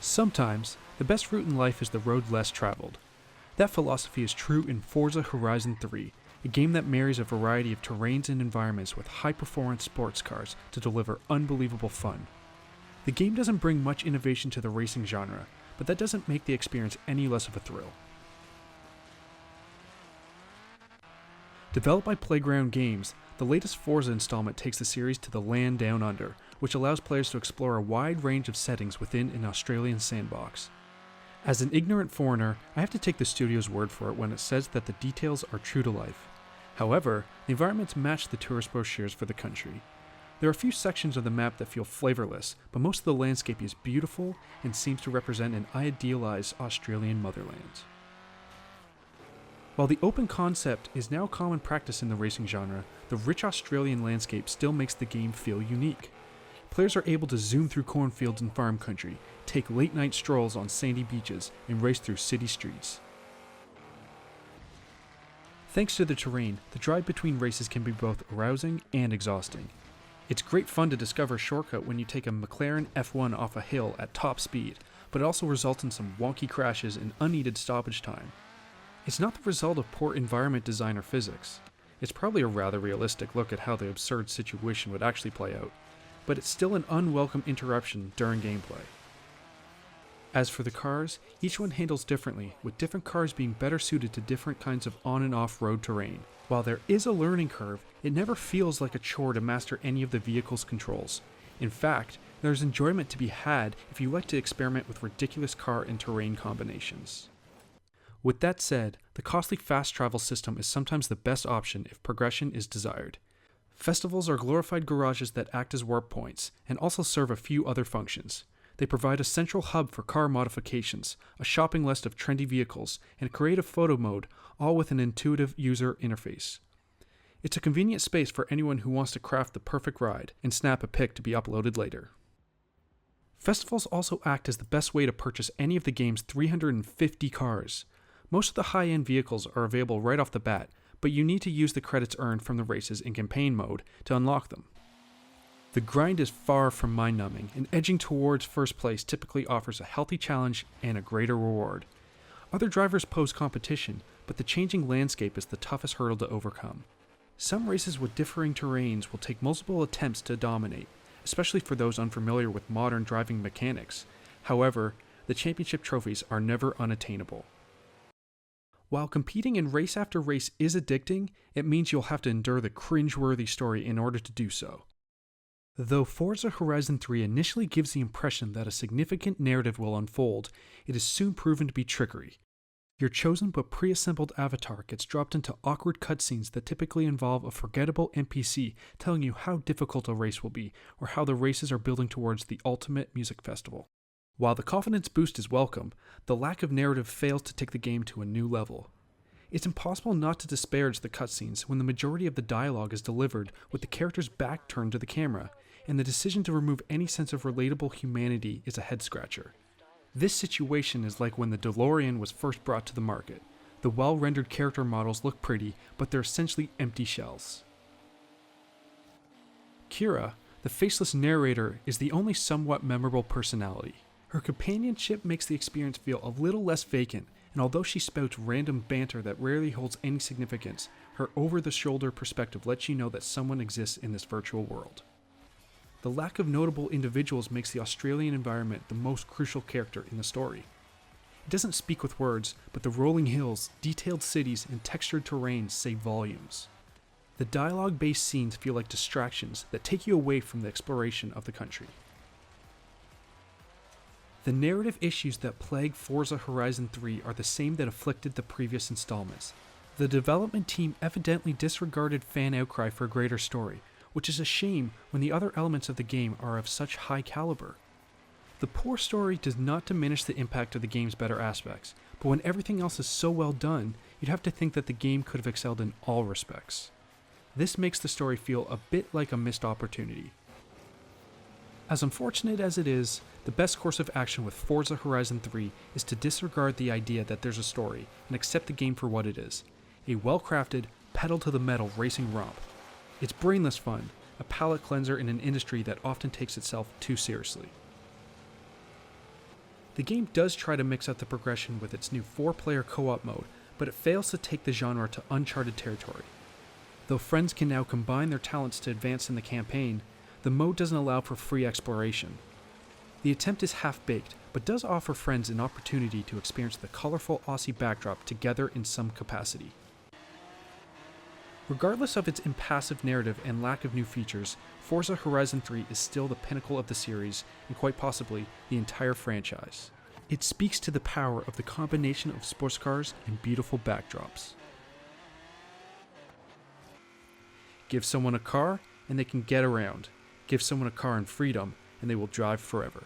Sometimes, the best route in life is the road less traveled. That philosophy is true in Forza Horizon 3, a game that marries a variety of terrains and environments with high-performance sports cars to deliver unbelievable fun. The game doesn't bring much innovation to the racing genre, but that doesn't make the experience any less of a thrill. Developed by Playground Games, the latest Forza installment takes the series to the land down under, which allows players to explore a wide range of settings within an Australian sandbox. As an ignorant foreigner, I have to take the studio's word for it when it says that the details are true to life. However, the environments match the tourist brochures for the country. There are a few sections of the map that feel flavorless, but most of the landscape is beautiful and seems to represent an idealized Australian motherland. While the open concept is now common practice in the racing genre, the rich Australian landscape still makes the game feel unique. Players are able to zoom through cornfields and farm country, take late-night strolls on sandy beaches, and race through city streets. Thanks to the terrain, the drive between races can be both arousing and exhausting. It's great fun to discover a shortcut when you take a McLaren F1 off a hill at top speed, but it also results in some wonky crashes and unneeded stoppage time. It's not the result of poor environment design or physics. It's probably a rather realistic look at how the absurd situation would actually play out, but it's still an unwelcome interruption during gameplay. As for the cars, each one handles differently, with different cars being better suited to different kinds of on and off road terrain. While there is a learning curve, it never feels like a chore to master any of the vehicle's controls. In fact, there's enjoyment to be had if you like to experiment with ridiculous car and terrain combinations. With that said, the costly fast travel system is sometimes the best option if progression is desired. Festivals are glorified garages that act as warp points, and also serve a few other functions. They provide a central hub for car modifications, a shopping list of trendy vehicles, and a creative photo mode, all with an intuitive user interface. It's a convenient space for anyone who wants to craft the perfect ride and snap a pic to be uploaded later. Festivals also act as the best way to purchase any of the game's 350 cars. Most of the high-end vehicles are available right off the bat, but you need to use the credits earned from the races in campaign mode to unlock them. The grind is far from mind-numbing, and edging towards first place typically offers a healthy challenge and a greater reward. Other drivers pose competition, but the changing landscape is the toughest hurdle to overcome. Some races with differing terrains will take multiple attempts to dominate, especially for those unfamiliar with modern driving mechanics. However, the championship trophies are never unattainable. While competing in race after race is addicting, it means you'll have to endure the cringe-worthy story in order to do so. Though Forza Horizon 3 initially gives the impression that a significant narrative will unfold, it is soon proven to be trickery. Your chosen but pre-assembled avatar gets dropped into awkward cutscenes that typically involve a forgettable NPC telling you how difficult a race will be, or how the races are building towards the ultimate music festival. While the confidence boost is welcome, the lack of narrative fails to take the game to a new level. It's impossible not to disparage the cutscenes when the majority of the dialogue is delivered with the character's back turned to the camera, and the decision to remove any sense of relatable humanity is a head-scratcher. This situation is like when the DeLorean was first brought to the market. The well-rendered character models look pretty, but they're essentially empty shells. Kira, the faceless narrator, is the only somewhat memorable personality. Her companionship makes the experience feel a little less vacant, and although she spouts random banter that rarely holds any significance, her over-the-shoulder perspective lets you know that someone exists in this virtual world. The lack of notable individuals makes the Australian environment the most crucial character in the story. It doesn't speak with words, but the rolling hills, detailed cities, and textured terrains say volumes. The dialogue-based scenes feel like distractions that take you away from the exploration of the country. The narrative issues that plague Forza Horizon 3 are the same that afflicted the previous installments. The development team evidently disregarded fan outcry for a greater story, which is a shame when the other elements of the game are of such high caliber. The poor story does not diminish the impact of the game's better aspects, but when everything else is so well done, you'd have to think that the game could have excelled in all respects. This makes the story feel a bit like a missed opportunity. As unfortunate as it is, the best course of action with Forza Horizon 3 is to disregard the idea that there's a story and accept the game for what it is, a well-crafted, pedal-to-the-metal racing romp. It's brainless fun, a palate cleanser in an industry that often takes itself too seriously. The game does try to mix up the progression with its new 4-player co-op mode, but it fails to take the genre to uncharted territory. Though friends can now combine their talents to advance in the campaign, the mode doesn't allow for free exploration. The attempt is half-baked, but does offer friends an opportunity to experience the colorful Aussie backdrop together in some capacity. Regardless of its impassive narrative and lack of new features, Forza Horizon 3 is still the pinnacle of the series, and quite possibly the entire franchise. It speaks to the power of the combination of sports cars and beautiful backdrops. Give someone a car, and they can get around. Give someone a car and freedom, and they will drive forever.